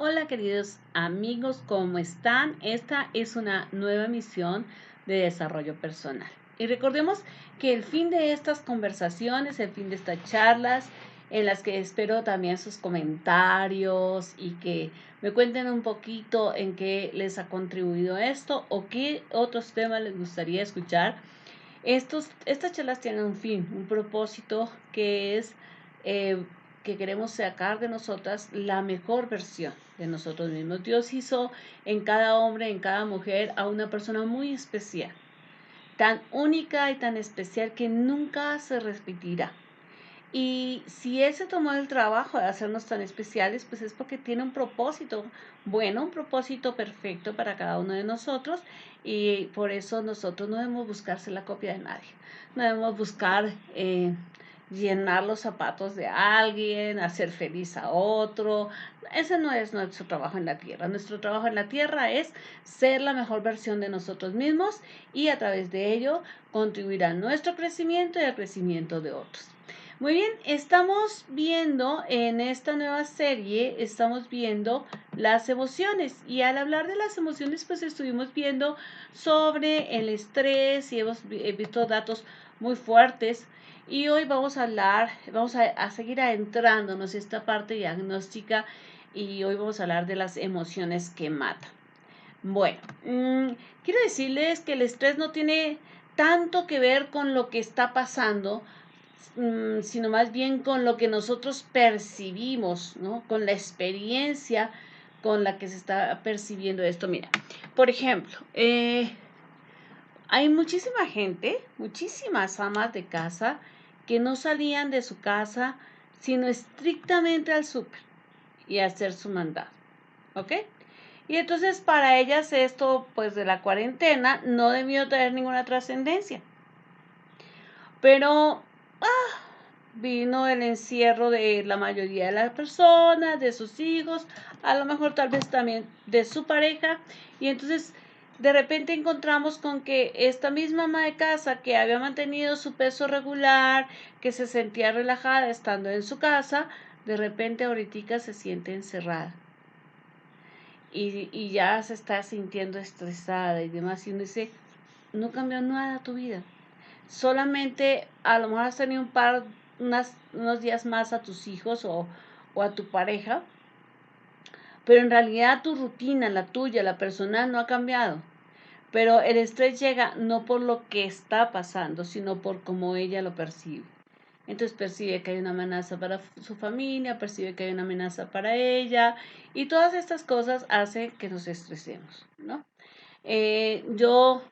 Hola queridos amigos, ¿cómo están? Esta es una nueva misión de desarrollo personal. Y recordemos que el fin de estas conversaciones, el fin de estas charlas, en las que espero también sus comentarios y que me cuenten un poquito en qué les ha contribuido esto o qué otros temas les gustaría escuchar. Estas charlas tienen un fin, un propósito que es eh, que queremos sacar de nosotras la mejor versión de nosotros mismos. Dios hizo en cada hombre, en cada mujer, a una persona muy especial, tan única y tan especial que nunca se repetirá. Y si Él se tomó el trabajo de hacernos tan especiales, pues es porque tiene un propósito bueno, un propósito perfecto para cada uno de nosotros. Y por eso nosotros no debemos buscarse la copia de nadie. No debemos buscar llenar los zapatos de alguien, hacer feliz a otro. Ese no es nuestro trabajo en la tierra. Nuestro trabajo en la tierra es ser la mejor versión de nosotros mismos y a través de ello contribuir a nuestro crecimiento y al crecimiento de otros. Muy bien, estamos viendo en esta nueva serie, estamos viendo las emociones y al hablar de las emociones pues estuvimos viendo sobre el estrés y hemos visto datos muy fuertes y hoy vamos a hablar, vamos a seguir adentrándonos en esta parte diagnóstica y hoy vamos a hablar de las emociones que matan. Bueno, quiero decirles que el estrés no tiene tanto que ver con lo que está pasando, sino más bien con lo que nosotros percibimos, ¿no? Con la experiencia con la que se está percibiendo esto. Mira, por ejemplo, hay muchísima gente, muchísimas amas de casa que no salían de su casa sino estrictamente al súper y a hacer su mandado, ¿ok? Y entonces para ellas esto, pues de la cuarentena, no debió tener ninguna trascendencia. Pero vino el encierro de la mayoría de las personas, de sus hijos, a lo mejor tal vez también de su pareja. Y entonces de repente encontramos con que esta misma ama de casa que había mantenido su peso regular, que se sentía relajada estando en su casa, de repente ahorita se siente encerrada. Y ya se está sintiendo estresada y demás. Y uno dice, no cambió nada tu vida. Solamente a lo mejor has tenido unos días más a tus hijos o a tu pareja, pero en realidad tu rutina, la tuya, la personal, no ha cambiado. Pero el estrés llega no por lo que está pasando, sino por cómo ella lo percibe. Entonces percibe que hay una amenaza para su familia, percibe que hay una amenaza para ella, y todas estas cosas hacen que nos estresemos, ¿no? Yo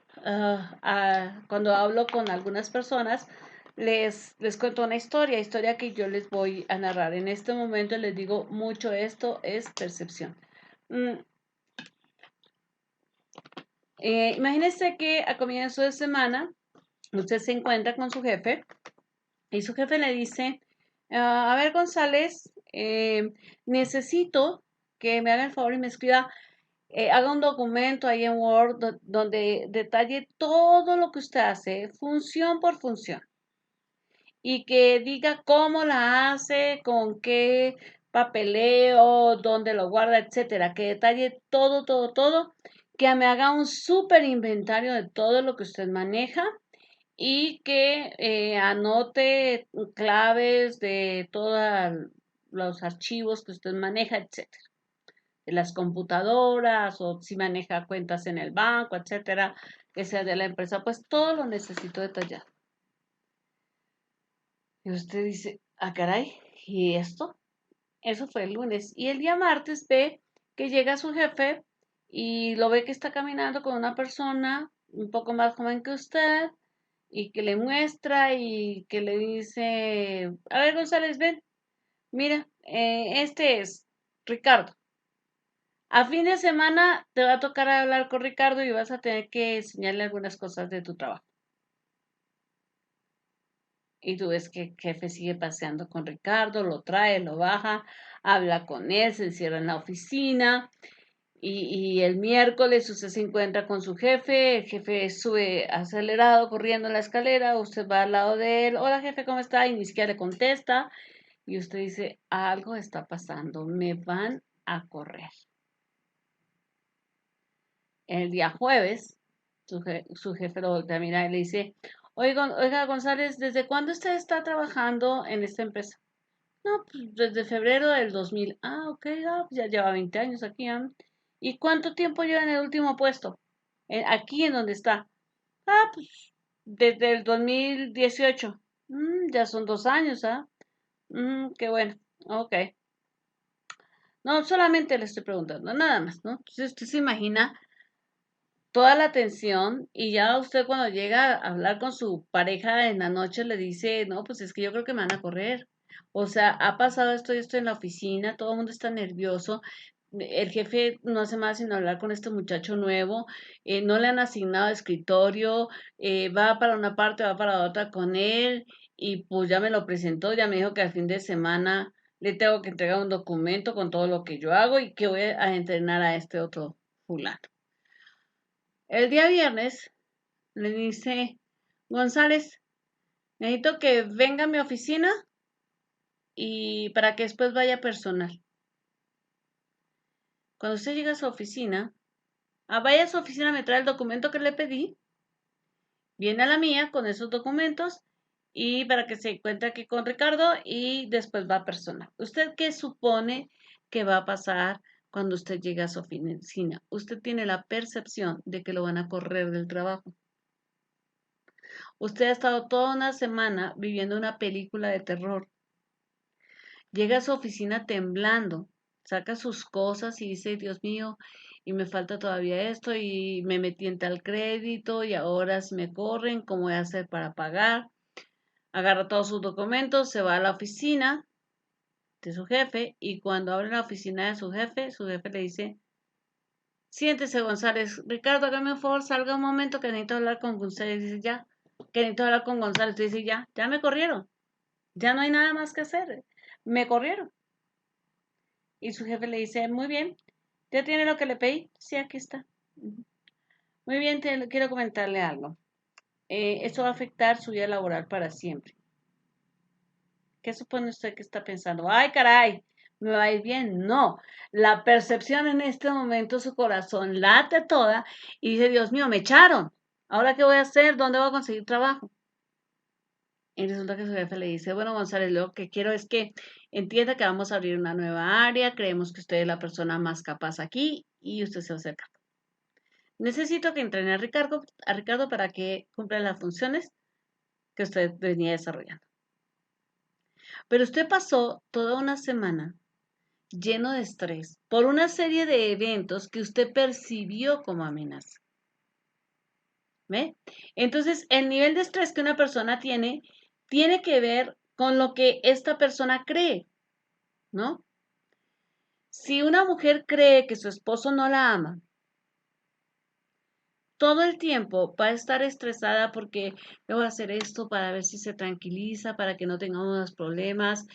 cuando hablo con algunas personas les cuento una historia que yo les voy a narrar. En este momento les digo mucho esto es percepción. Mm, Imagínense que a comienzo de semana usted se encuentra con su jefe y su jefe le dice, a ver González, necesito que me haga el favor y me escriba haga un documento ahí en Word donde detalle todo lo que usted hace, función por función, y que diga cómo la hace, con qué papeleo, dónde lo guarda, etcétera, que detalle todo, todo, todo, que me haga un súper inventario de todo lo que usted maneja y que anote claves de todos los archivos que usted maneja, etcétera, de las computadoras o si maneja cuentas en el banco, etcétera, que sea de la empresa, pues todo lo necesito detallado. Y usted dice, ah, caray, ¿y esto? Eso fue el lunes. Y el día martes ve que llega su jefe y lo ve que está caminando con una persona un poco más joven que usted y que le muestra y que le dice, a ver, González, ven, mira, este es Ricardo. A fin de semana te va a tocar hablar con Ricardo y vas a tener que enseñarle algunas cosas de tu trabajo. Y tú ves que el jefe sigue paseando con Ricardo, lo trae, lo baja, habla con él, se encierra en la oficina. Y el miércoles usted se encuentra con su jefe, el jefe sube acelerado corriendo la escalera, usted va al lado de él, hola jefe, ¿cómo está? Y ni siquiera le contesta. Y usted dice, algo está pasando, me van a correr. El día jueves, su jefe lo voltea a mirar y le dice, oiga, González, ¿desde cuándo usted está trabajando en esta empresa? No, pues desde febrero del 2000. Ah, ok, pues ya lleva 20 años aquí. ¿Y cuánto tiempo lleva en el último puesto? Aquí en donde está. Ah, pues desde el 2018. Ya son 2 años, ¿ah? Qué bueno. Ok. No, solamente le estoy preguntando, nada más, ¿no? Entonces usted se imagina toda la atención y ya usted cuando llega a hablar con su pareja en la noche le dice, no, pues es que yo creo que me van a correr. O sea, ha pasado esto y esto en la oficina, todo el mundo está nervioso. El jefe no hace más sino hablar con este muchacho nuevo, no le han asignado escritorio, va para una parte, va para otra con él y pues ya me lo presentó, ya me dijo que al fin de semana le tengo que entregar un documento con todo lo que yo hago y que voy a entrenar a este otro fulano. El día viernes le dice, González, necesito que venga a mi oficina y para que después vaya personal. Cuando usted llega a su oficina, vaya a su oficina, me trae el documento que le pedí, viene a la mía con esos documentos y para que se encuentre aquí con Ricardo y después va personal. ¿Usted qué supone que va a pasar cuando usted llega a su oficina? Usted tiene la percepción de que lo van a correr del trabajo. Usted ha estado toda una semana viviendo una película de terror. Llega a su oficina temblando, saca sus cosas y dice, Dios mío, y me falta todavía esto y me metí en tal crédito y ahora si me corren, ¿cómo voy a hacer para pagar? Agarra todos sus documentos, se va a la oficina de su jefe y cuando abre la oficina de su jefe le dice, siéntese González, Ricardo, hágame un favor, salga un momento que necesito hablar con González. Dice, ya, que necesito hablar con González. Dice, ya me corrieron, ya no hay nada más que hacer, me corrieron. Y su jefe le dice, muy bien, ¿ya tiene lo que le pedí? Sí, aquí está. Muy bien, quiero comentarle algo. Esto va a afectar su vida laboral para siempre. ¿Qué supone usted que está pensando? Ay, caray, me va a ir bien. No, la percepción en este momento, su corazón late toda y dice, Dios mío, me echaron. ¿Ahora qué voy a hacer? ¿Dónde voy a conseguir trabajo? Y resulta que su jefe le dice, bueno, González, lo que quiero es que entienda que vamos a abrir una nueva área, creemos que usted es la persona más capaz aquí y usted se va a acercar. Necesito que entrene a Ricardo para que cumpla las funciones que usted venía desarrollando. Pero usted pasó toda una semana lleno de estrés por una serie de eventos que usted percibió como amenaza. ¿Ve? Entonces, el nivel de estrés que una persona tiene que ver con lo que esta persona cree, ¿no? Si una mujer cree que su esposo no la ama, todo el tiempo va a estar estresada porque le voy a hacer esto para ver si se tranquiliza, para que no tengamos problemas.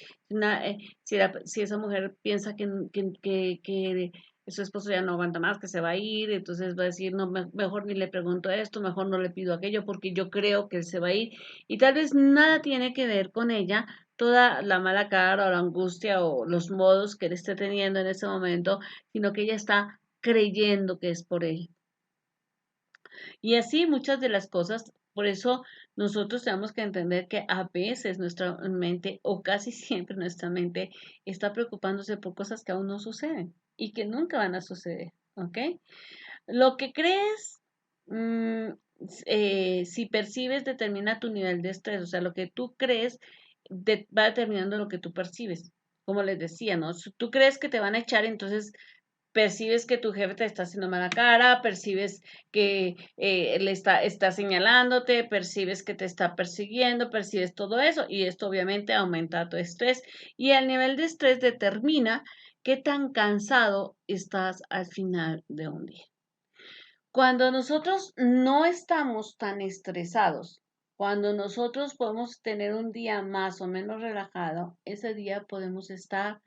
Si esa mujer piensa que su esposo ya no aguanta más, que se va a ir, entonces va a decir, no, mejor ni le pregunto esto, mejor no le pido aquello porque yo creo que él se va a ir. Y tal vez nada tiene que ver con ella, toda la mala cara o la angustia o los modos que él esté teniendo en ese momento, sino que ella está creyendo que es por él. Y así muchas de las cosas, por eso nosotros tenemos que entender que a veces nuestra mente, o casi siempre nuestra mente, está preocupándose por cosas que aún no suceden y que nunca van a suceder, ¿ok? Lo que crees, mm, si percibes, determina tu nivel de estrés, o sea, lo que tú crees va determinando lo que tú percibes. Como les decía, ¿no? Si tú crees que te van a echar, entonces percibes que tu jefe te está haciendo mala cara, percibes que está señalándote, percibes que te está persiguiendo, percibes todo eso y esto obviamente aumenta tu estrés y el nivel de estrés determina qué tan cansado estás al final de un día. Cuando nosotros no estamos tan estresados, cuando nosotros podemos tener un día más o menos relajado, ese día podemos estar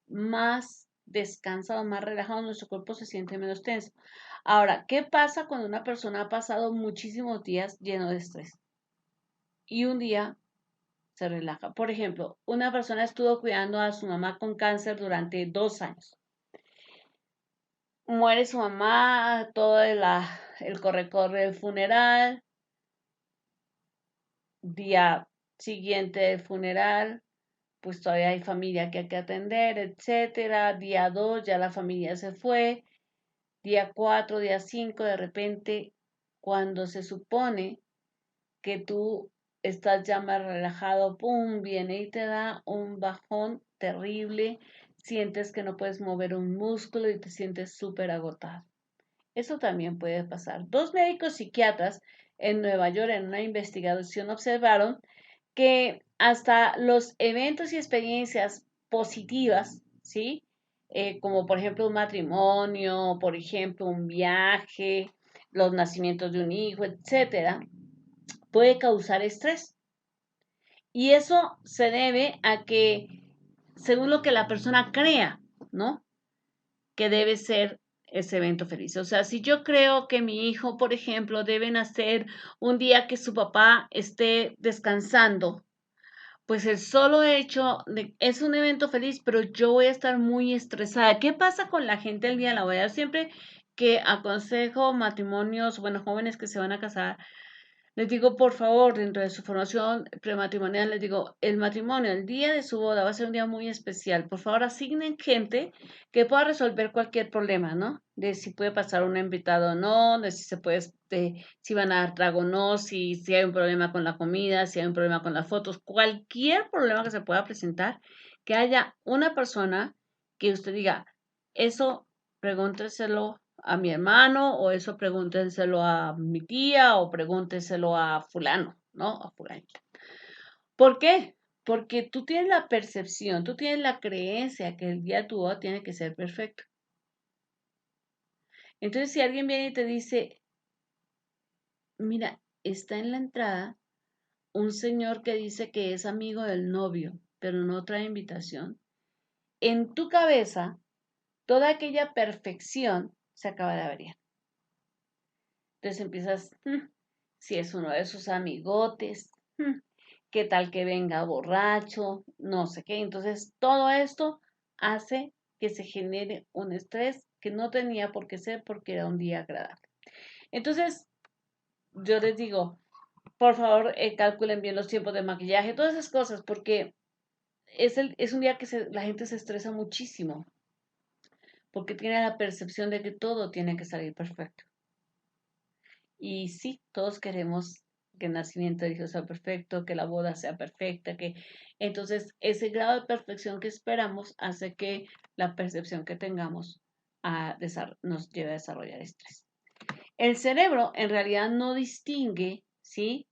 más descansado, más relajado, nuestro cuerpo se siente menos tenso. Ahora, ¿qué pasa cuando una persona ha pasado muchísimos días lleno de estrés y un día se relaja? Por ejemplo, una persona estuvo cuidando a su mamá con cáncer durante 2 años muere su mamá, todo el corre-corre del funeral, día siguiente del funeral, pues todavía hay familia que hay que atender, etcétera. Día 2 ya la familia se fue. Día 4, día 5 de repente, cuando se supone que tú estás ya más relajado, pum, viene y te da un bajón terrible, sientes que no puedes mover un músculo y te sientes súper agotado. Eso también puede pasar. Dos médicos psiquiatras en Nueva York en una investigación observaron que hasta los eventos y experiencias positivas, ¿sí? Como por ejemplo un matrimonio, por ejemplo un viaje, los nacimientos de un hijo, etcétera, puede causar estrés. Y eso se debe a que, según lo que la persona crea, ¿no? Que debe ser ese evento feliz. O sea, si yo creo que mi hijo, por ejemplo, debe nacer un día que su papá esté descansando, pues el solo hecho de es un evento feliz, pero yo voy a estar muy estresada. ¿Qué pasa con la gente el día de la boda? Siempre que aconsejo matrimonios, bueno, jóvenes que se van a casar, les digo, por favor, dentro de su formación prematrimonial, les digo, el matrimonio, el día de su boda va a ser un día muy especial. Por favor, asignen gente que pueda resolver cualquier problema, ¿no? De si puede pasar un invitado o no, de si se puede, si van a dar trago o no, si hay un problema con la comida, si hay un problema con las fotos, cualquier problema que se pueda presentar, que haya una persona que usted diga, eso pregúnteselo a mi hermano, o eso pregúntenselo a mi tía, o pregúntenselo a fulano, ¿no? A fulanito. ¿Por qué? Porque tú tienes la percepción, tú tienes la creencia que el día de tu boda tiene que ser perfecto. Entonces, si alguien viene y te dice, mira, está en la entrada un señor que dice que es amigo del novio, pero no trae invitación, en tu cabeza, toda aquella perfección se acaba de averiar. Entonces empiezas, si es uno de sus amigotes, qué tal que venga borracho, no sé qué. Entonces todo esto hace que se genere un estrés que no tenía por qué ser porque era un día agradable. Entonces yo les digo, por favor, calculen bien los tiempos de maquillaje, todas esas cosas, porque es un día que la gente se estresa muchísimo, porque tiene la percepción de que todo tiene que salir perfecto. Y sí, todos queremos que el nacimiento de Dios sea perfecto, que la boda sea perfecta, que entonces ese grado de perfección que esperamos hace que la percepción que tengamos nos lleve a desarrollar estrés. El cerebro en realidad no distingue, ¿sí?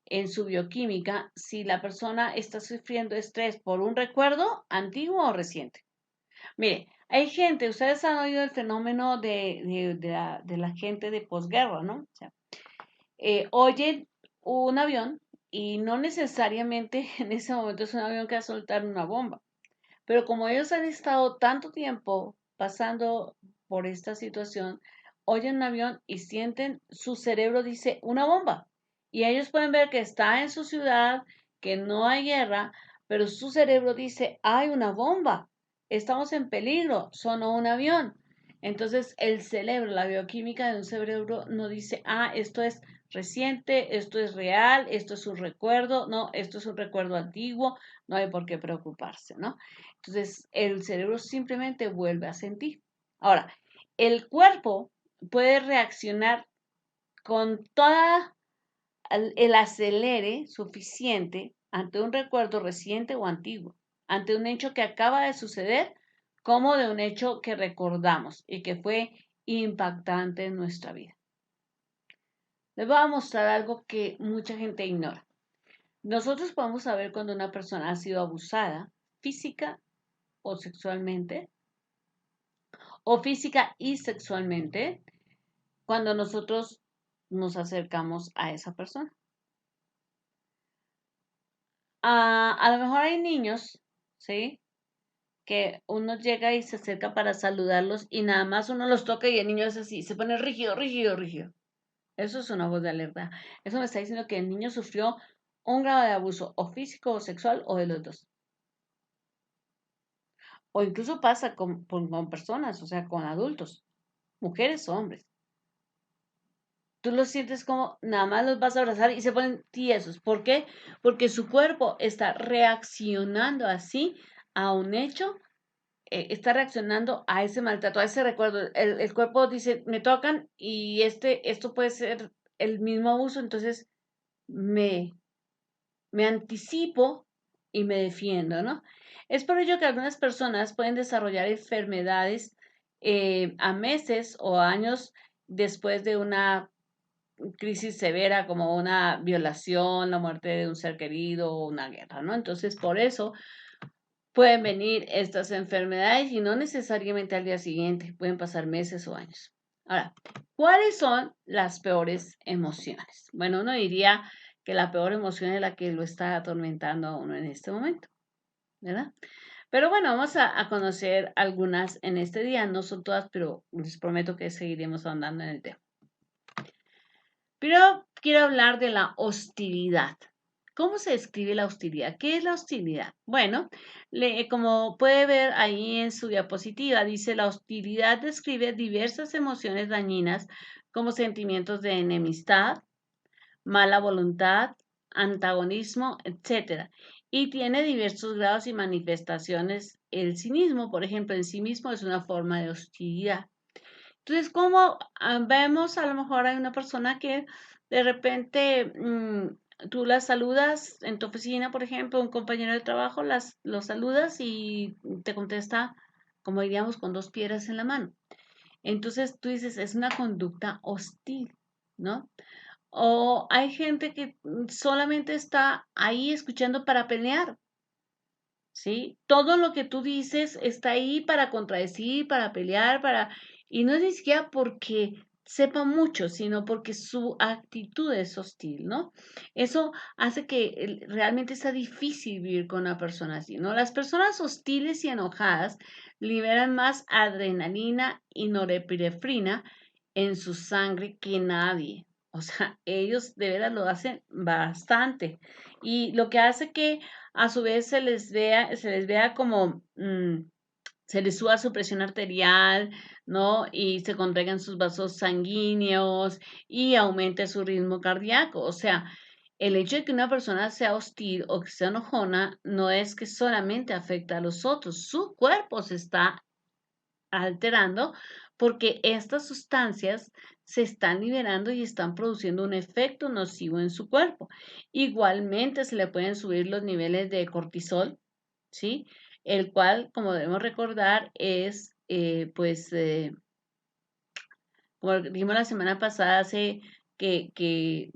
En su bioquímica si la persona está sufriendo estrés por un recuerdo antiguo o reciente. Mire, hay gente, ustedes han oído el fenómeno de la gente de posguerra, ¿no? O sea, oyen un avión y no necesariamente en ese momento es un avión que va a soltar una bomba, pero como ellos han estado tanto tiempo pasando por esta situación, oyen un avión y sienten, su cerebro dice una bomba y ellos pueden ver que está en su ciudad, que no hay guerra, pero su cerebro dice hay una bomba, estamos en peligro, sonó un avión. Entonces el cerebro, la bioquímica de un cerebro no dice, esto es reciente, esto es real, esto es un recuerdo, no, esto es un recuerdo antiguo, no hay por qué preocuparse, ¿no? Entonces, el cerebro simplemente vuelve a sentir. Ahora, el cuerpo puede reaccionar con toda el acelere suficiente ante un recuerdo reciente o antiguo, ante un hecho que acaba de suceder, como de un hecho que recordamos y que fue impactante en nuestra vida. Les voy a mostrar algo que mucha gente ignora. Nosotros podemos saber cuando una persona ha sido abusada física o sexualmente, o física y sexualmente, cuando nosotros nos acercamos a esa persona. A lo mejor hay niños, ¿sí? Que uno llega y se acerca para saludarlos y nada más uno los toca y el niño es así, se pone rígido, rígido, rígido. Eso es una voz de alerta. Eso me está diciendo que el niño sufrió un grado de abuso o físico o sexual o de los dos. O incluso pasa con personas, o sea, con adultos. mujeres o hombres. Tú los sientes como nada más los vas a abrazar y se ponen tiesos. ¿Por qué? Porque su cuerpo está reaccionando así a un hecho, está reaccionando a ese maltrato, a ese recuerdo. El cuerpo dice, me tocan y esto puede ser el mismo abuso, entonces me, me anticipo y me defiendo, ¿no? Es por ello que algunas personas pueden desarrollar enfermedades a meses o años después de una crisis severa como una violación, la muerte de un ser querido o una guerra, ¿no? Entonces, por eso pueden venir estas enfermedades y no necesariamente al día siguiente, pueden pasar meses o años. Ahora, ¿cuáles son las peores emociones? Bueno, uno diría que la peor emoción es la que lo está atormentando a uno en este momento, ¿verdad? Pero bueno, vamos a conocer algunas en este día, no son todas, pero les prometo que seguiremos andando en el tema. Pero quiero hablar de la hostilidad. ¿Cómo se describe la hostilidad? ¿Qué es la hostilidad? Bueno, como puede ver ahí en su diapositiva, dice la hostilidad describe diversas emociones dañinas como sentimientos de enemistad, mala voluntad, antagonismo, etcétera. Y tiene diversos grados y manifestaciones el cinismo, por ejemplo, en sí mismo es una forma de hostilidad. Entonces, como vemos, a lo mejor hay una persona que de repente tú la saludas en tu oficina, por ejemplo, un compañero de trabajo, lo saludas y te contesta, como diríamos, con dos piedras en la mano. Entonces tú dices, es una conducta hostil, ¿no? O hay gente que solamente está ahí escuchando para pelear, ¿sí? Todo lo que tú dices está ahí para contradecir, para pelear, y no es ni siquiera porque sepa mucho, sino porque su actitud es hostil, ¿no? Eso hace que realmente sea difícil vivir con una persona así, ¿no? Las personas hostiles y enojadas liberan más adrenalina y norepinefrina en su sangre que nadie. O sea, ellos de veras lo hacen bastante. Y lo que hace que a su vez se les vea como se les suba su presión arterial, ¿no? Y se contraigan sus vasos sanguíneos y aumente su ritmo cardíaco. O sea, el hecho de que una persona sea hostil o que sea enojona no es que solamente afecta a los otros, su cuerpo se está alterando porque estas sustancias se están liberando y están produciendo un efecto nocivo en su cuerpo. Igualmente se le pueden subir los niveles de cortisol, ¿sí? El cual, como debemos recordar, es, como dijimos la semana pasada, hace que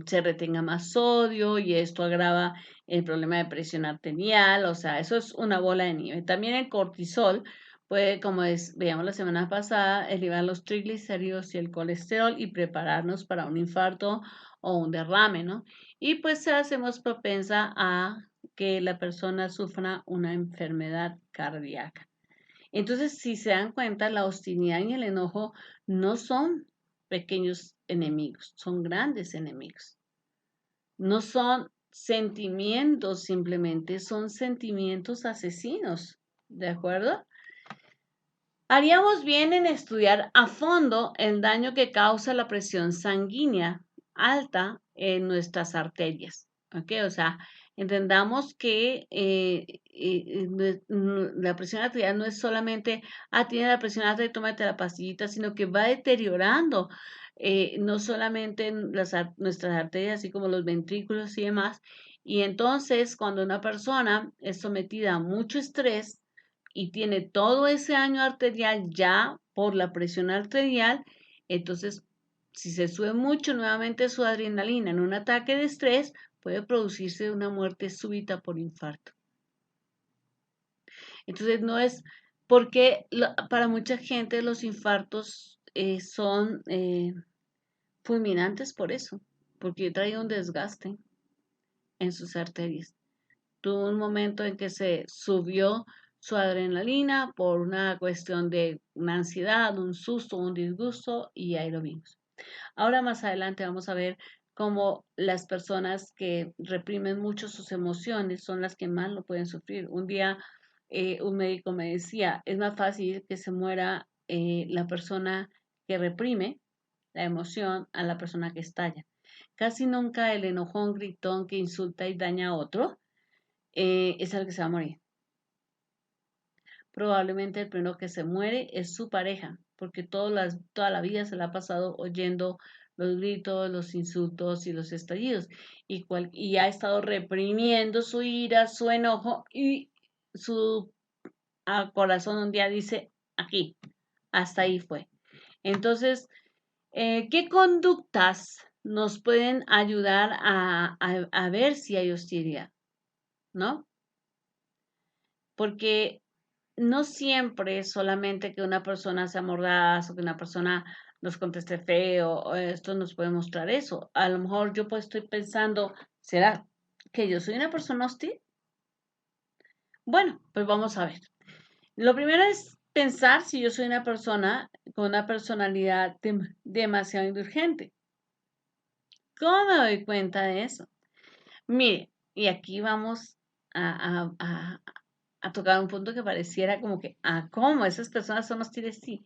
se retenga más sodio y esto agrava el problema de presión arterial, o sea, eso es una bola de nieve. También el cortisol puede, como veíamos la semana pasada, elevar los triglicéridos y el colesterol y prepararnos para un infarto o un derrame, ¿no? Y pues hacemos propensa a que la persona sufra una enfermedad cardíaca. Entonces, si se dan cuenta, la hostilidad y el enojo no son pequeños enemigos, son grandes enemigos. No son sentimientos simplemente, son sentimientos asesinos, ¿de acuerdo? Haríamos bien en estudiar a fondo el daño que causa la presión sanguínea alta en nuestras arterias, ¿ok? O sea, entendamos que la presión arterial no es solamente, tiene la presión alta y tómate la pastillita, sino que va deteriorando no solamente nuestras arterias, así como los ventrículos y demás. Y entonces, cuando una persona es sometida a mucho estrés, y tiene todo ese daño arterial ya por la presión arterial, entonces si se sube mucho nuevamente su adrenalina en un ataque de estrés, puede producirse una muerte súbita por infarto. Entonces no es porque para mucha gente los infartos son fulminantes por eso, porque trae un desgaste en sus arterias. Tuvo un momento en que se subió su adrenalina por una cuestión de una ansiedad, un susto, un disgusto y ahí lo vimos. Ahora más adelante vamos a ver cómo las personas que reprimen mucho sus emociones son las que más lo pueden sufrir. Un día un médico me decía, es más fácil que se muera la persona que reprime la emoción a la persona que estalla. Casi nunca el enojón, gritón que insulta y daña a otro es el que se va a morir. Probablemente el primero que se muere es su pareja, porque toda la vida se la ha pasado oyendo los gritos, los insultos y los estallidos, y ha estado reprimiendo su ira, su enojo, y su corazón un día dice, aquí, hasta ahí fue. Entonces, ¿qué conductas nos pueden ayudar a ver si hay hostilidad? ¿No? Porque no siempre es solamente que una persona sea mordaz o que una persona nos conteste feo, o esto nos puede mostrar eso. A lo mejor yo pues estoy pensando, ¿será que yo soy una persona hostil? Bueno, pues vamos a ver. Lo primero es pensar si yo soy una persona con una personalidad demasiado indulgente. ¿Cómo me doy cuenta de eso? Mire, y aquí vamos a tocar un punto que pareciera como que, ¿cómo? Esas personas son hostiles, sí.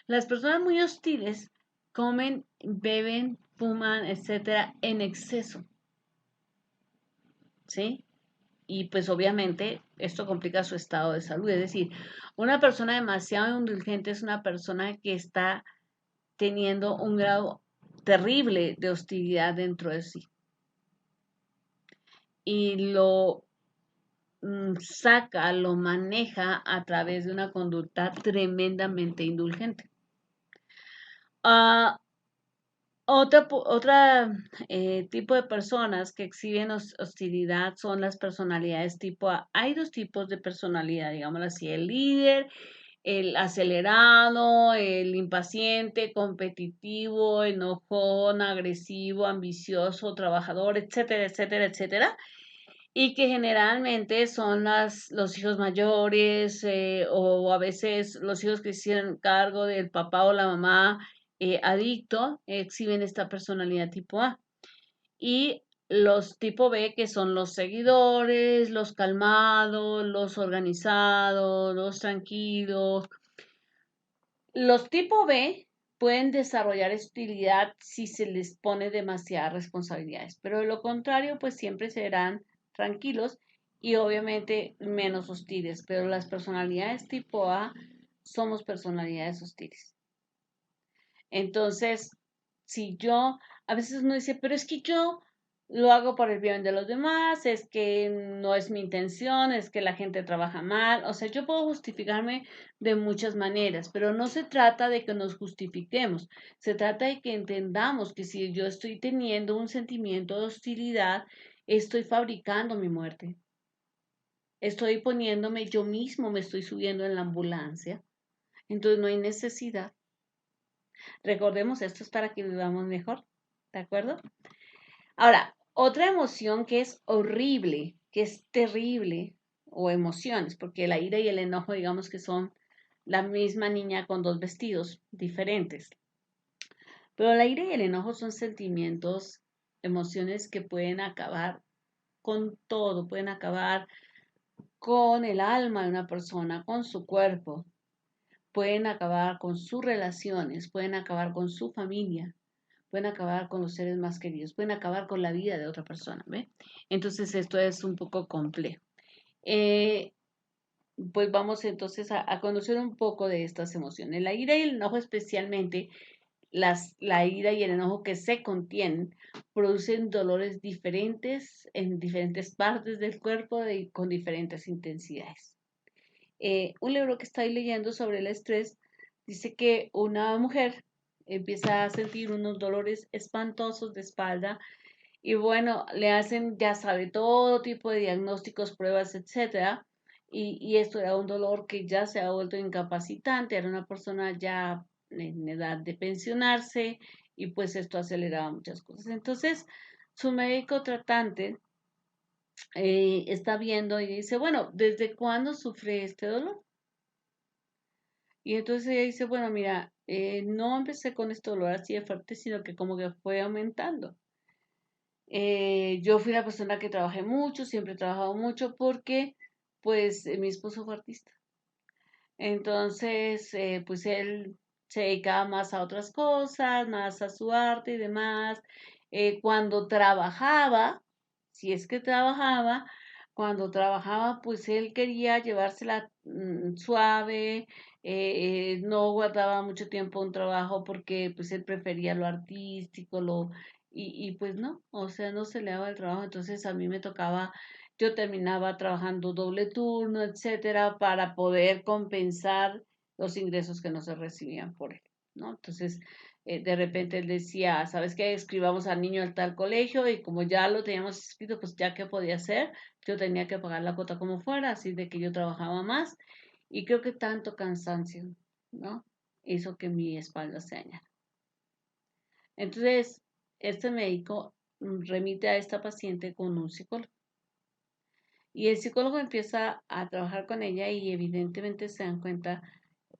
Las personas muy hostiles comen, beben, fuman, etcétera, en exceso, ¿sí? Y pues obviamente esto complica su estado de salud. Es decir, una persona demasiado indulgente es una persona que está teniendo un grado terrible de hostilidad dentro de sí. Y saca, lo maneja a través de una conducta tremendamente indulgente. Ah, otra tipo de personas que exhiben hostilidad son las personalidades tipo A. Hay dos tipos de personalidad, digamos así, el líder, el acelerado, el impaciente, competitivo, enojón, agresivo, ambicioso, trabajador, etcétera, etcétera, etcétera. Y que generalmente son los hijos mayores o a veces los hijos que se hicieron cargo del papá o la mamá adicto, exhiben esta personalidad tipo A. Y los tipo B, que son los seguidores, los calmados, los organizados, los tranquilos. Los tipo B pueden desarrollar hostilidad si se les pone demasiadas responsabilidades, pero de lo contrario, pues siempre serán tranquilos y obviamente menos hostiles, pero las personalidades tipo A somos personalidades hostiles. Entonces, si yo, a veces uno dice, pero es que yo lo hago por el bien de los demás, es que no es mi intención, es que la gente trabaja mal, o sea, yo puedo justificarme de muchas maneras, pero no se trata de que nos justifiquemos, se trata de que entendamos que si yo estoy teniendo un sentimiento de hostilidad, estoy fabricando mi muerte, estoy poniéndome yo mismo, me estoy subiendo en la ambulancia, entonces no hay necesidad. Recordemos, esto es para que vivamos mejor, ¿de acuerdo? Ahora, otra emoción que es horrible, que es terrible, o emociones, porque la ira y el enojo, digamos que son la misma niña con dos vestidos diferentes. Pero la ira y el enojo son sentimientos, emociones que pueden acabar con todo, pueden acabar con el alma de una persona, con su cuerpo, pueden acabar con sus relaciones, pueden acabar con su familia, pueden acabar con los seres más queridos, pueden acabar con la vida de otra persona, ¿ve? Entonces esto es un poco complejo. Eh, pues vamos entonces a conocer un poco de estas emociones. La ira y el enojo especialmente, la ira y el enojo que se contienen, producen dolores diferentes en diferentes partes del cuerpo con diferentes intensidades. Un libro que estoy leyendo sobre el estrés dice que una mujer empieza a sentir unos dolores espantosos de espalda y bueno, le hacen, ya sabe, todo tipo de diagnósticos, pruebas, etcétera. Y esto era un dolor que ya se ha vuelto incapacitante, era una persona ya en edad de pensionarse y pues esto aceleraba muchas cosas. Entonces, su médico tratante está viendo y dice, bueno, ¿desde cuándo sufre este dolor? Y entonces ella dice, bueno, mira, no empecé con este dolor así de fuerte, sino que como que fue aumentando. Yo fui la persona que trabajé mucho, siempre he trabajado mucho porque pues mi esposo fue artista. Entonces, pues él se dedicaba más a otras cosas, más a su arte y demás. Cuando trabajaba, si es que trabajaba, cuando trabajaba, pues él quería llevársela suave, no guardaba mucho tiempo un trabajo porque pues él prefería lo artístico, y pues no, o sea, no se le daba el trabajo, entonces a mí me tocaba, yo terminaba trabajando doble turno, etcétera, para poder compensar los ingresos que no se recibían por él, ¿no? Entonces, de repente él decía, ¿sabes qué? Escribamos al niño al tal colegio y como ya lo teníamos escrito, pues ya qué podía hacer, yo tenía que pagar la cuota como fuera, así de que yo trabajaba más y creo que tanto cansancio, ¿no? Hizo que mi espalda se dañara. Entonces, este médico remite a esta paciente con un psicólogo. Y el psicólogo empieza a trabajar con ella y evidentemente se dan cuenta,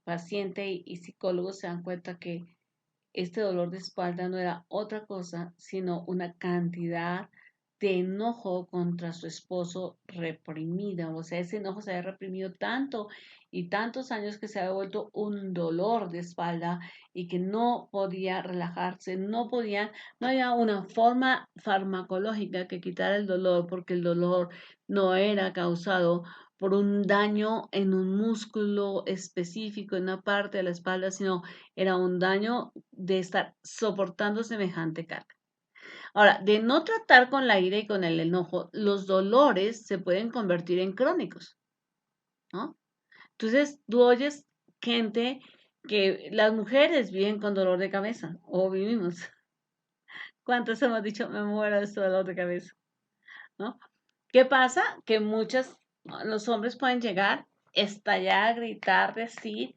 paciente y psicólogo se dan cuenta que este dolor de espalda no era otra cosa, sino una cantidad de enojo contra su esposo reprimida. O sea, ese enojo se había reprimido tanto y tantos años que se había vuelto un dolor de espalda y que no podía relajarse, no había una forma farmacológica que quitara el dolor porque el dolor no era causado por un daño en un músculo específico, en una parte de la espalda, sino era un daño de estar soportando semejante carga. Ahora, de no tratar con la ira y con el enojo, los dolores se pueden convertir en crónicos, ¿no? Entonces, tú oyes gente que las mujeres viven con dolor de cabeza, o vivimos. ¿Cuántas hemos dicho, me muero de este dolor de cabeza? ¿No? ¿Qué pasa? Que los hombres pueden llegar, estallar, gritar, decir,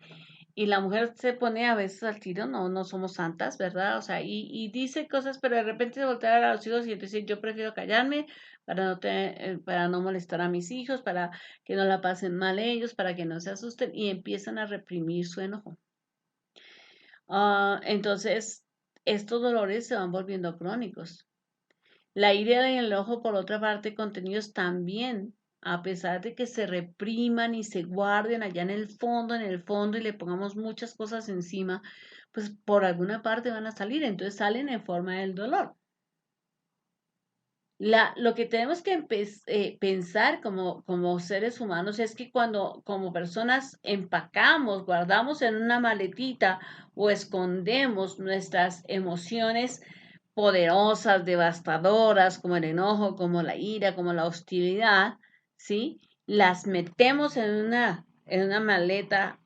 y la mujer se pone a veces al tiro, no, no somos santas, ¿verdad? O sea, y dice cosas, pero de repente se voltea a los hijos y dice, yo prefiero callarme para no molestar a mis hijos, para que no la pasen mal ellos, para que no se asusten, y empiezan a reprimir su enojo. Entonces, estos dolores se van volviendo crónicos. La ira y el enojo, por otra parte, contenidos también, a pesar de que se repriman y se guarden allá en el fondo, y le pongamos muchas cosas encima, pues por alguna parte van a salir, entonces salen en forma del dolor. Lo que tenemos que pensar como seres humanos es que cuando como personas empacamos, guardamos en una maletita o escondemos nuestras emociones poderosas, devastadoras, como el enojo, como la ira, como la hostilidad, ¿sí? Las metemos en una maleta,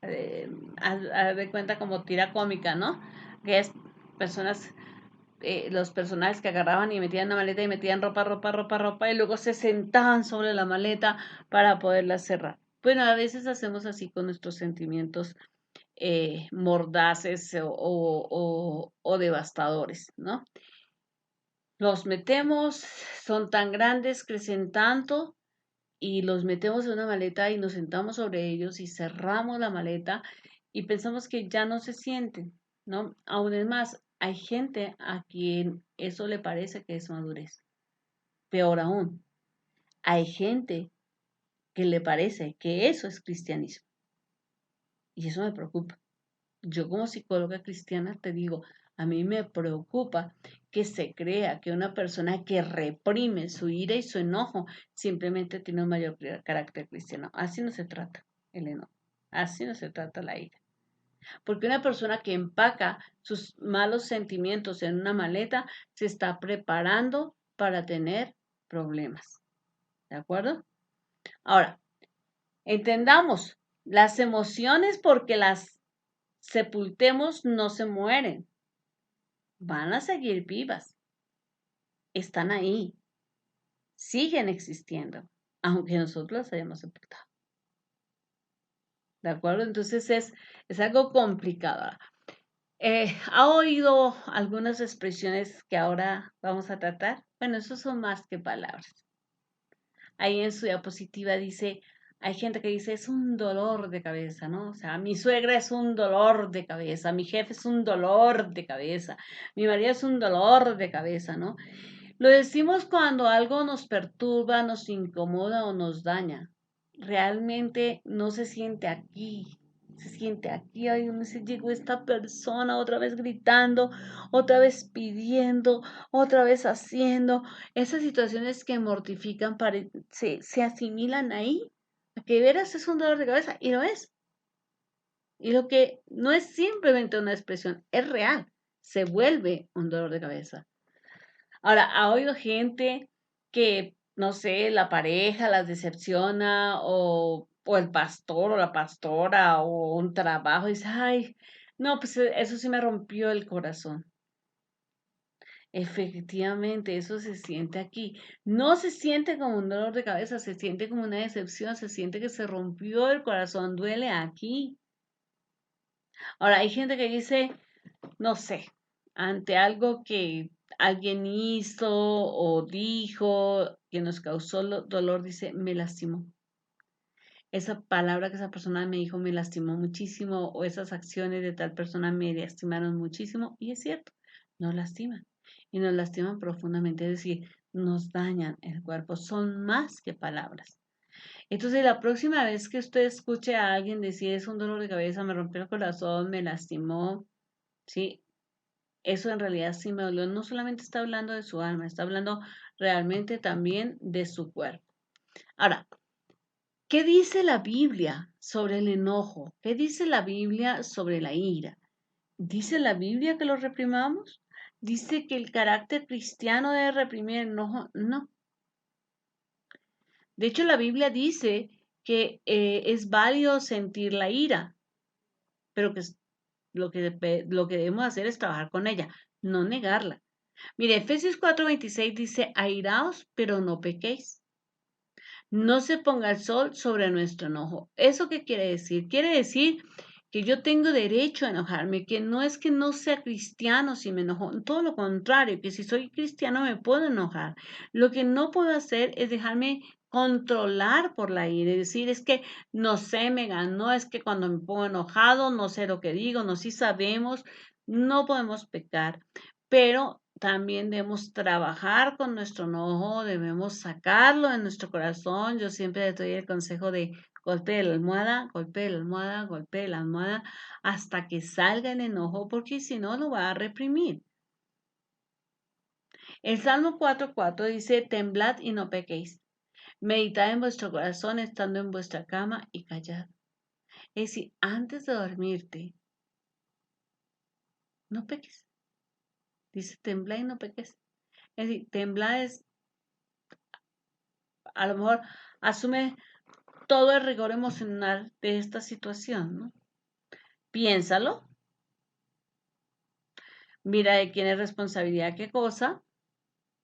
haz de cuenta como tira cómica, ¿no? Que es personas los personajes que agarraban y metían la maleta y metían ropa, y luego se sentaban sobre la maleta para poderla cerrar. Bueno, a veces hacemos así con nuestros sentimientos mordaces o devastadores, ¿no? Los metemos, son tan grandes, crecen tanto y los metemos en una maleta y nos sentamos sobre ellos y cerramos la maleta y pensamos que ya no se sienten, ¿no? Aún es más, hay gente a quien eso le parece que es madurez. Peor aún, hay gente que le parece que eso es cristianismo y eso me preocupa. Yo como psicóloga cristiana te digo, a mí me preocupa que se crea que una persona que reprime su ira y su enojo simplemente tiene un mayor carácter cristiano. Así no se trata el enojo, así no se trata la ira. Porque una persona que empaca sus malos sentimientos en una maleta se está preparando para tener problemas. ¿De acuerdo? Ahora, entendamos, las emociones porque las sepultemos no se mueren, van a seguir vivas, están ahí, siguen existiendo, aunque nosotros las hayamos sepultado. ¿De acuerdo? Entonces es algo complicado. ¿Ha oído algunas expresiones que ahora vamos a tratar? Bueno, eso son más que palabras. Ahí en su diapositiva dice, hay gente que dice, es un dolor de cabeza, ¿no? O sea, mi suegra es un dolor de cabeza, mi jefe es un dolor de cabeza, mi marido es un dolor de cabeza, ¿no? Lo decimos cuando algo nos perturba, nos incomoda o nos daña. Realmente no se siente aquí, se siente aquí, ahí donde se llegó esta persona otra vez gritando, otra vez pidiendo, otra vez haciendo. Esas situaciones que mortifican se asimilan ahí, a que veras es un dolor de cabeza, y lo es. Y lo que no es simplemente una expresión, es real, se vuelve un dolor de cabeza. Ahora, ha oído gente que, no sé, la pareja las decepciona o el pastor o la pastora o un trabajo y dice, ay, no, pues eso sí me rompió el corazón. Efectivamente, eso se siente aquí. No se siente como un dolor de cabeza, se siente como una decepción, se siente que se rompió el corazón, duele aquí. Ahora, hay gente que dice, no sé, ante algo que alguien hizo o dijo que nos causó dolor, dice, me lastimó. Esa palabra que esa persona me dijo me lastimó muchísimo o esas acciones de tal persona me lastimaron muchísimo y es cierto, nos lastiman y nos lastiman profundamente, es decir, nos dañan el cuerpo, son más que palabras. Entonces, la próxima vez que usted escuche a alguien decir es un dolor de cabeza, me rompió el corazón, me lastimó, ¿sí? Eso en realidad sí me dolió. No solamente está hablando de su alma, está hablando realmente también de su cuerpo. Ahora, ¿qué dice la Biblia sobre el enojo? ¿Qué dice la Biblia sobre la ira? ¿Dice la Biblia que lo reprimamos? ¿Dice que el carácter cristiano debe reprimir el enojo? No. De hecho, la Biblia dice que es válido sentir la ira, pero que lo que debemos hacer es trabajar con ella, no negarla. Mire, Efesios 4:26 dice, airaos, pero no pequéis. No se ponga el sol sobre nuestro enojo. ¿Eso qué quiere decir? Quiere decir que yo tengo derecho a enojarme, que no es que no sea cristiano si me enojo, todo lo contrario, que si soy cristiano me puedo enojar. Lo que no puedo hacer es dejarme controlar por la ira, es decir, es que no sé, me ganó, es que cuando me pongo enojado no sé lo que digo, no, sí sabemos, no podemos pecar, pero también debemos trabajar con nuestro enojo, debemos sacarlo de nuestro corazón. Yo siempre le doy el consejo de golpee la almohada, golpee la almohada, golpee la almohada, hasta que salga el enojo, porque si no lo va a reprimir. El Salmo 4:4 dice, temblad y no pequéis. Meditad en vuestro corazón estando en vuestra cama y callad. Es decir, antes de dormirte, no peques. Dice, temblad y no peques. Es decir, temblar es, a lo mejor, asume todo el rigor emocional de esta situación, ¿no? Piénsalo, mira de quién es responsabilidad qué cosa,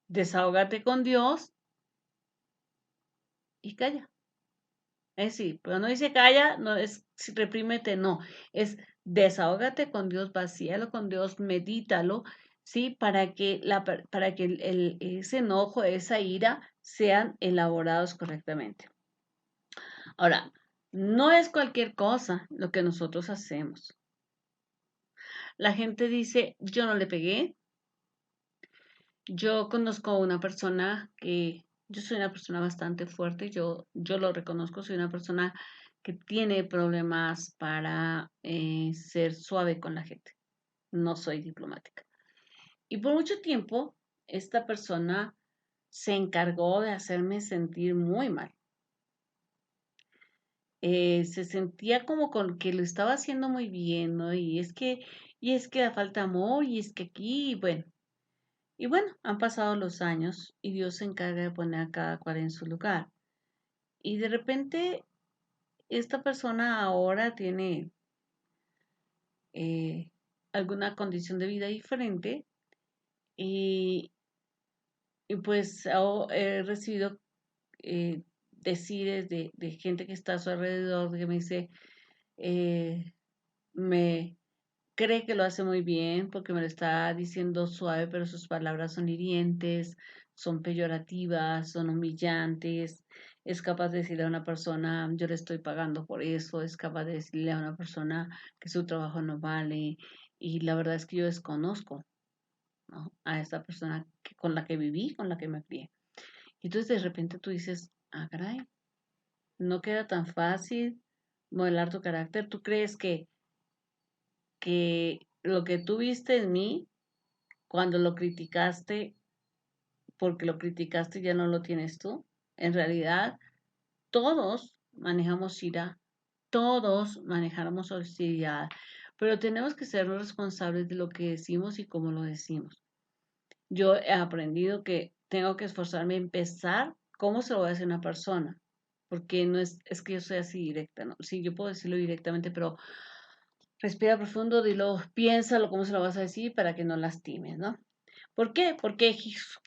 desahógate con Dios y calla. Es decir, pero no dice calla, no es reprímete, no, es desahógate con Dios, vacíalo con Dios, medítalo, ¿sí? Para que ese enojo, esa ira sean elaborados correctamente. Ahora, no es cualquier cosa lo que nosotros hacemos. La gente dice, yo no le pegué. Yo conozco a una persona que, yo soy una persona bastante fuerte, yo lo reconozco, soy una persona que tiene problemas para ser suave con la gente. No soy diplomática. Y por mucho tiempo, esta persona se encargó de hacerme sentir muy mal. Se sentía como con que lo estaba haciendo muy bien, ¿no? Y es que da falta amor, y es que aquí, y bueno, han pasado los años y Dios se encarga de poner a cada cual en su lugar. Y de repente, esta persona ahora tiene eh, alguna condición de vida diferente y, y pues he recibido eh, decires de gente que está a su alrededor que me dice, eh, me, cree que lo hace muy bien porque me lo está diciendo suave, pero sus palabras son hirientes, son peyorativas, son humillantes. Es capaz de decirle a una persona, yo le estoy pagando por eso, es capaz de decirle a una persona que su trabajo no vale. Y la verdad es que yo desconozco, ¿no? A esta persona con la que viví, con la que me crié. Y entonces de repente tú dices, ah, caray, no queda tan fácil, modelar tu carácter. ¿Tú crees que lo que tú viste en mí, cuando lo criticaste, porque lo criticaste ya no lo tienes tú? En realidad, todos manejamos ira, todos manejamos hostilidad, pero tenemos que ser responsables de lo que decimos y cómo lo decimos. Yo he aprendido que tengo que esforzarme en pensar cómo se lo voy a decir a una persona, porque no es que yo soy así directa, ¿no? Sí, yo puedo decirlo directamente, pero respira profundo, dilo, piénsalo, cómo se lo vas a decir para que no lastimes, ¿no? ¿Por qué? Porque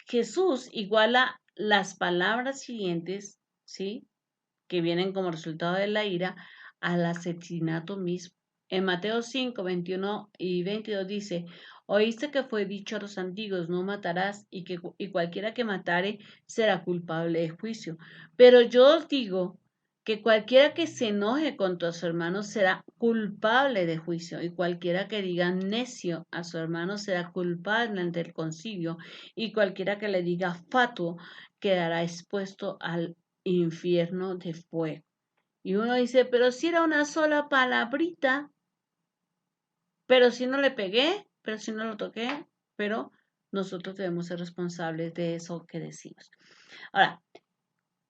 Jesús iguala las palabras siguientes, ¿sí? Que vienen como resultado de la ira al asesinato mismo. En Mateo 5, 21 y 22 dice, oíste que fue dicho a los antiguos, no matarás, y cualquiera que matare será culpable de juicio. Pero yo os digo que cualquiera que se enoje contra su hermano será culpable de juicio, y cualquiera que diga necio a su hermano será culpable ante el concilio, y cualquiera que le diga fatuo quedará expuesto al infierno de fuego. Y uno dice, pero si era una sola palabrita, pero si no le pegué, pero si no lo toqué, pero nosotros debemos ser responsables de eso que decimos. Ahora,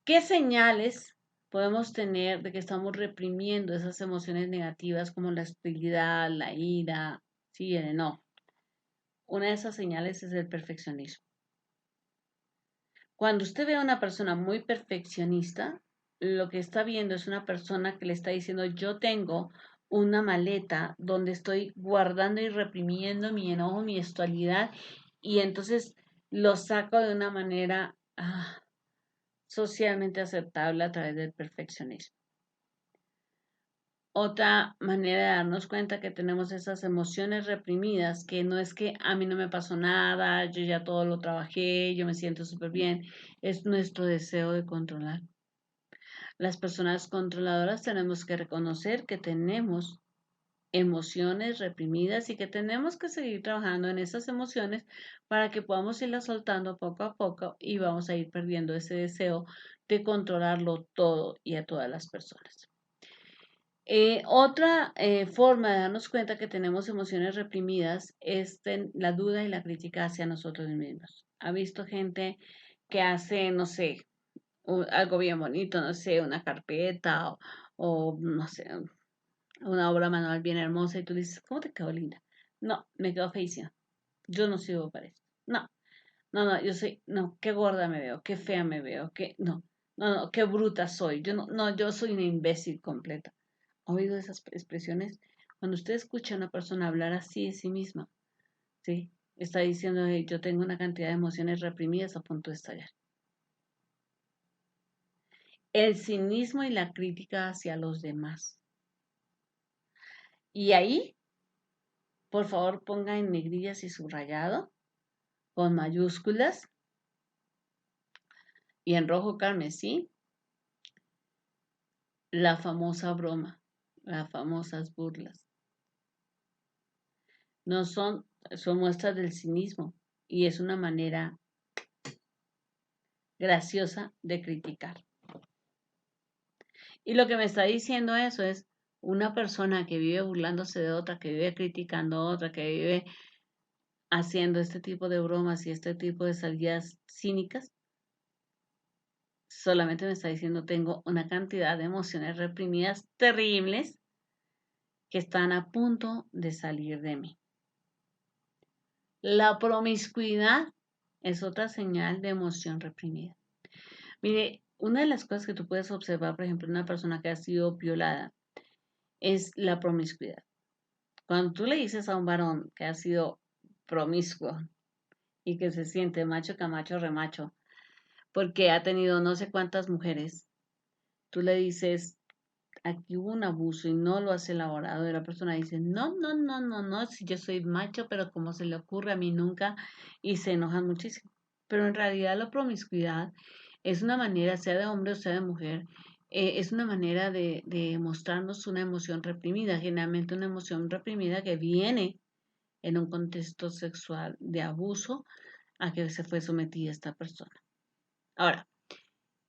¿qué señales podemos tener de que estamos reprimiendo esas emociones negativas como la hostilidad, la ira, sí, el enojo? Una de esas señales es el perfeccionismo. Cuando usted ve a una persona muy perfeccionista, lo que está viendo es una persona que le está diciendo, yo tengo una maleta donde estoy guardando y reprimiendo mi enojo, mi estualidad, y entonces lo saco de una manera socialmente aceptable a través del perfeccionismo. Otra manera de darnos cuenta que tenemos esas emociones reprimidas, que no es que a mí no me pasó nada, yo ya todo lo trabajé, yo me siento súper bien, es nuestro deseo de controlar. Las personas controladoras tenemos que reconocer que tenemos emociones reprimidas y que tenemos que seguir trabajando en esas emociones para que podamos irlas soltando poco a poco y vamos a ir perdiendo ese deseo de controlarlo todo y a todas las personas. Otra forma de darnos cuenta que tenemos emociones reprimidas es la duda y la crítica hacia nosotros mismos. ¿Ha visto gente que hace, no sé, algo bien bonito, no sé, una carpeta no sé, una obra manual bien hermosa y tú dices, ¿cómo te quedó linda? No, me quedó feísima. Yo no sirvo para eso. No, no, yo soy, no, qué gorda me veo, qué fea me veo, no, qué bruta soy. Yo soy una imbécil completa. ¿Ha oído esas expresiones? Cuando usted escucha a una persona hablar así de sí misma, ¿sí? Está diciendo, yo tengo una cantidad de emociones reprimidas a punto de estallar. El cinismo y la crítica hacia los demás. Y ahí, por favor, ponga en negrillas y subrayado, con mayúsculas y en rojo carmesí, la famosa broma, las famosas burlas. No son muestras del cinismo y es una manera graciosa de criticar. Y lo que me está diciendo eso es una persona que vive burlándose de otra, que vive criticando a otra, que vive haciendo este tipo de bromas y este tipo de salidas cínicas, solamente me está diciendo tengo una cantidad de emociones reprimidas terribles que están a punto de salir de mí. La promiscuidad es otra señal de emoción reprimida. Mire, una de las cosas que tú puedes observar, por ejemplo, en una persona que ha sido violada, es la promiscuidad. Cuando tú le dices a un varón que ha sido promiscuo y que se siente macho, camacho, remacho, porque ha tenido no sé cuántas mujeres, tú le dices, aquí hubo un abuso y no lo has elaborado, y la persona dice, no, si yo soy macho, pero como se le ocurre a mí nunca, y se enojan muchísimo. Pero en realidad la promiscuidad es una manera, sea de hombre o sea de mujer, es una manera de mostrarnos una emoción reprimida, generalmente una emoción reprimida que viene en un contexto sexual de abuso a que se fue sometida esta persona. Ahora,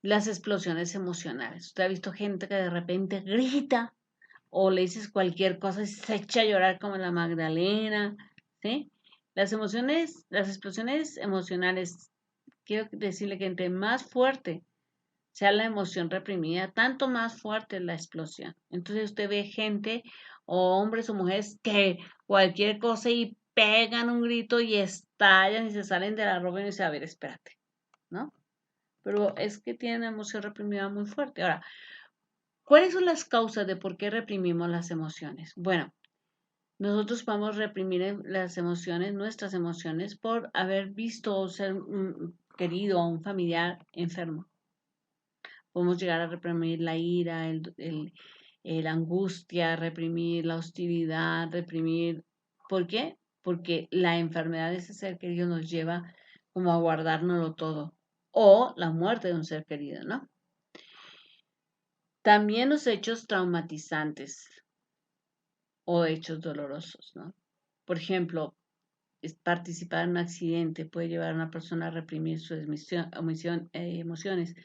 las explosiones emocionales. Usted ha visto gente que de repente grita o le dices cualquier cosa y se echa a llorar como la Magdalena, ¿sí? Las explosiones emocionales, quiero decirle que entre más fuerte sea la emoción reprimida, tanto más fuerte es la explosión. Entonces usted ve gente o hombres o mujeres que cualquier cosa y pegan un grito y estallan y se salen de la ropa y dice, a ver, espérate, ¿no? Pero es que tienen emoción reprimida muy fuerte. Ahora, ¿cuáles son las causas de por qué reprimimos las emociones? Bueno, nosotros podemos reprimir las emociones, nuestras emociones, por haber visto o ser querido a un familiar enfermo. Podemos llegar a reprimir la ira, la angustia, reprimir la hostilidad, reprimir. ¿Por qué? Porque la enfermedad de ese ser querido nos lleva como a guardárnoslo todo. O la muerte de un ser querido, ¿no? También los hechos traumatizantes o hechos dolorosos, ¿no? Por ejemplo, participar en un accidente puede llevar a una persona a reprimir sus emociones,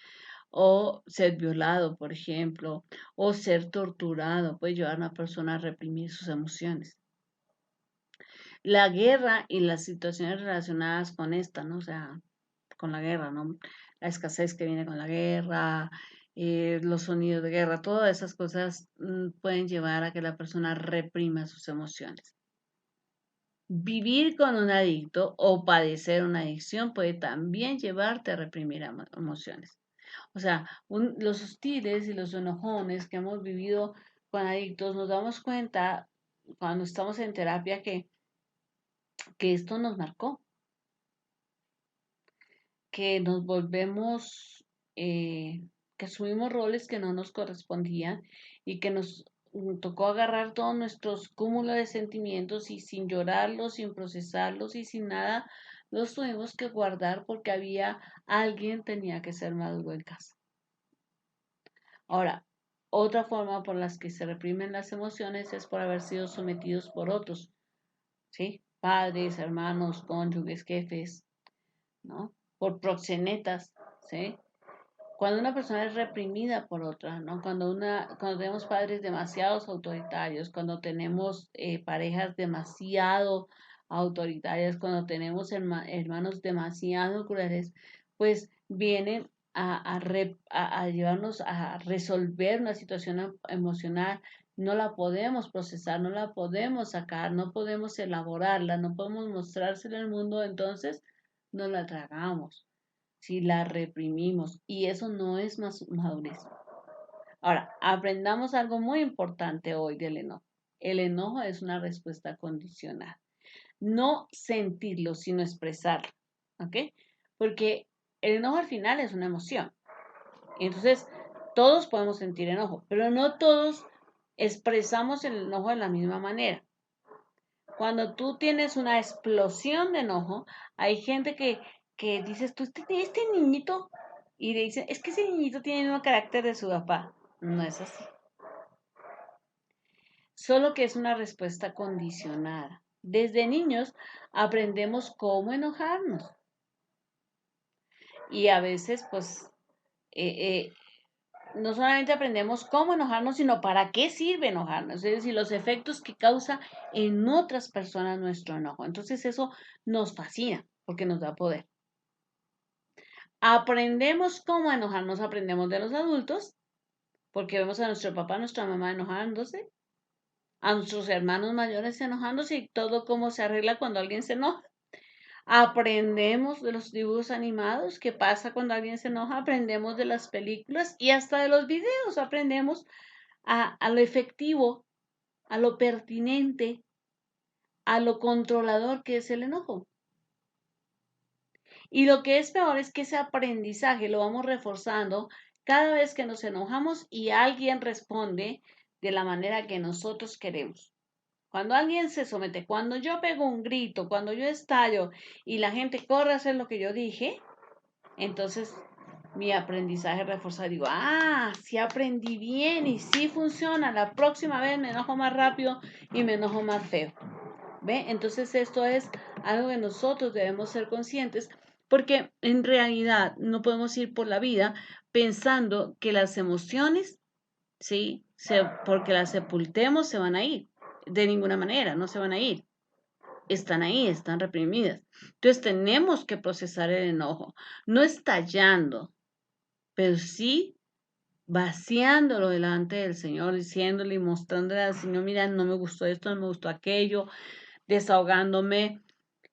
o ser violado, por ejemplo, o ser torturado puede llevar a una persona a reprimir sus emociones. La guerra y las situaciones relacionadas con esta, ¿no? O sea, con la guerra, ¿no? La escasez que viene con la guerra, los sonidos de guerra, todas esas cosas pueden llevar a que la persona reprima sus emociones. Vivir con un adicto o padecer una adicción puede también llevarte a reprimir emociones. O sea, los hostiles y los enojones que hemos vivido con adictos, nos damos cuenta cuando estamos en terapia que esto nos marcó, que nos volvemos, que asumimos roles que no nos correspondían y que nos tocó agarrar todos nuestros cúmulos de sentimientos y sin llorarlos, sin procesarlos y sin nada, los tuvimos que guardar porque alguien tenía que ser maduro en casa. Ahora, otra forma por las que se reprimen las emociones es por haber sido sometidos por otros, ¿sí? Padres, hermanos, cónyuges, jefes, ¿no? Por proxenetas, ¿sí? Cuando una persona es reprimida por otra, ¿no? Cuando tenemos padres demasiados autoritarios, cuando tenemos parejas demasiado autoritarias, cuando tenemos hermanos demasiado crueles, pues vienen a llevarnos a resolver una situación emocional. No la podemos procesar, no la podemos sacar, no podemos elaborarla, no podemos mostrársela al mundo, entonces no la tragamos si la reprimimos y eso no es más madurez. Ahora, aprendamos algo muy importante hoy del enojo. El enojo es una respuesta condicional. No sentirlo, sino expresarlo. ¿Ok? Porque el enojo al final es una emoción. Entonces, todos podemos sentir enojo, pero no todos expresamos el enojo de la misma manera. Cuando tú tienes una explosión de enojo, hay gente que dices, tú, este niñito, y le dicen, es que ese niñito tiene el mismo carácter de su papá. No es así. Solo que es una respuesta condicionada. Desde niños aprendemos cómo enojarnos. Y a veces, pues, no solamente aprendemos cómo enojarnos, sino para qué sirve enojarnos, es decir, los efectos que causa en otras personas nuestro enojo. Entonces eso nos fascina porque nos da poder. Aprendemos cómo enojarnos, aprendemos de los adultos, porque vemos a nuestro papá, a nuestra mamá enojándose, a nuestros hermanos mayores enojándose y todo cómo se arregla cuando alguien se enoja. Aprendemos de los dibujos animados, qué pasa cuando alguien se enoja, aprendemos de las películas y hasta de los videos, aprendemos a lo efectivo, a lo pertinente, a lo controlador que es el enojo. Y lo que es peor es que ese aprendizaje lo vamos reforzando cada vez que nos enojamos y alguien responde de la manera que nosotros queremos. Cuando alguien se somete, cuando yo pego un grito, cuando yo estallo y la gente corre a hacer lo que yo dije, entonces mi aprendizaje reforzado, digo, sí aprendí bien y sí funciona, la próxima vez me enojo más rápido y me enojo más feo. ¿Ve? Entonces esto es algo que nosotros debemos ser conscientes porque en realidad no podemos ir por la vida pensando que las emociones ¿sí? Porque las sepultemos se van a ir. De ninguna manera, no se van a ir. Están ahí, están reprimidas. Entonces tenemos que procesar el enojo, no estallando, pero sí vaciándolo delante del Señor, diciéndole y mostrándole al Señor, mira, no me gustó esto, no me gustó aquello, desahogándome,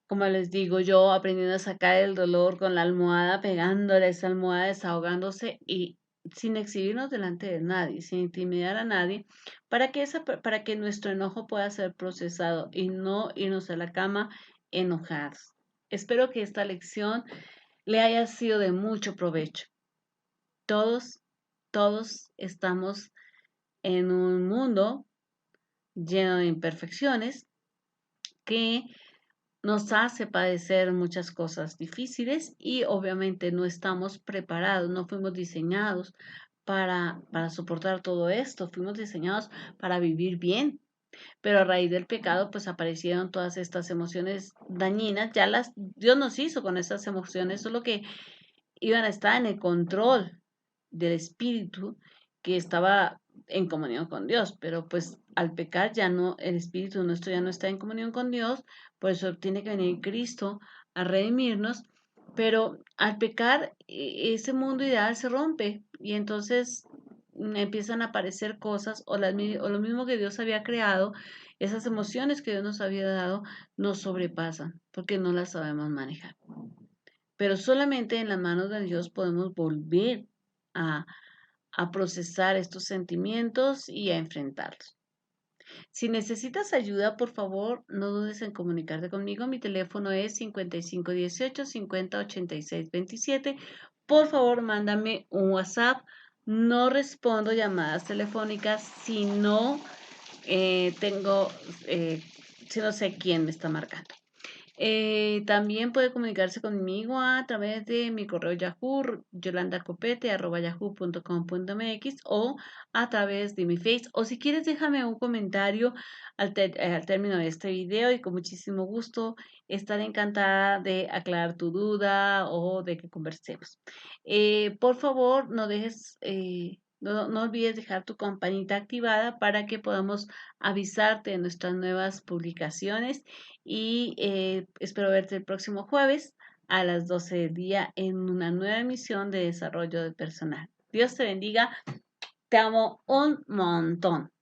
como les digo yo, aprendiendo a sacar el dolor con la almohada, pegándole a esa almohada, desahogándose y sin exhibirnos delante de nadie, sin intimidar a nadie, para que nuestro enojo pueda ser procesado y no irnos a la cama enojados. Espero que esta lección le haya sido de mucho provecho. Todos, todos estamos en un mundo lleno de imperfecciones que nos hace padecer muchas cosas difíciles y obviamente no estamos preparados, no fuimos diseñados para soportar todo esto, fuimos diseñados para vivir bien, pero a raíz del pecado pues aparecieron todas estas emociones dañinas, Dios nos hizo con estas emociones, solo que iban a estar en el control del espíritu que estaba en comunión con Dios, pero pues al pecar ya no, el espíritu nuestro ya no está en comunión con Dios, por eso tiene que venir Cristo a redimirnos, pero al pecar ese mundo ideal se rompe y entonces empiezan a aparecer cosas o lo mismo que Dios había creado, esas emociones que Dios nos había dado nos sobrepasan porque no las sabemos manejar. Pero solamente en las manos de Dios podemos volver a, a procesar estos sentimientos y a enfrentarlos. Si necesitas ayuda, por favor, no dudes en comunicarte conmigo. Mi teléfono es 5518 508627. Por favor, mándame un WhatsApp. No respondo llamadas telefónicas si no tengo, eh, si no sé quién me está marcando. También puede comunicarse conmigo a través de mi correo Yahoo, yolandacopete@yahoo.com.mx o a través de mi Face. O si quieres, déjame un comentario al término de este video y con muchísimo gusto estaré encantada de aclarar tu duda o de que conversemos. Por favor, no olvides dejar tu campanita activada para que podamos avisarte de nuestras nuevas publicaciones y espero verte el próximo jueves a las 12 del día en una nueva emisión de Desarrollo de Personal. Dios te bendiga, te amo un montón.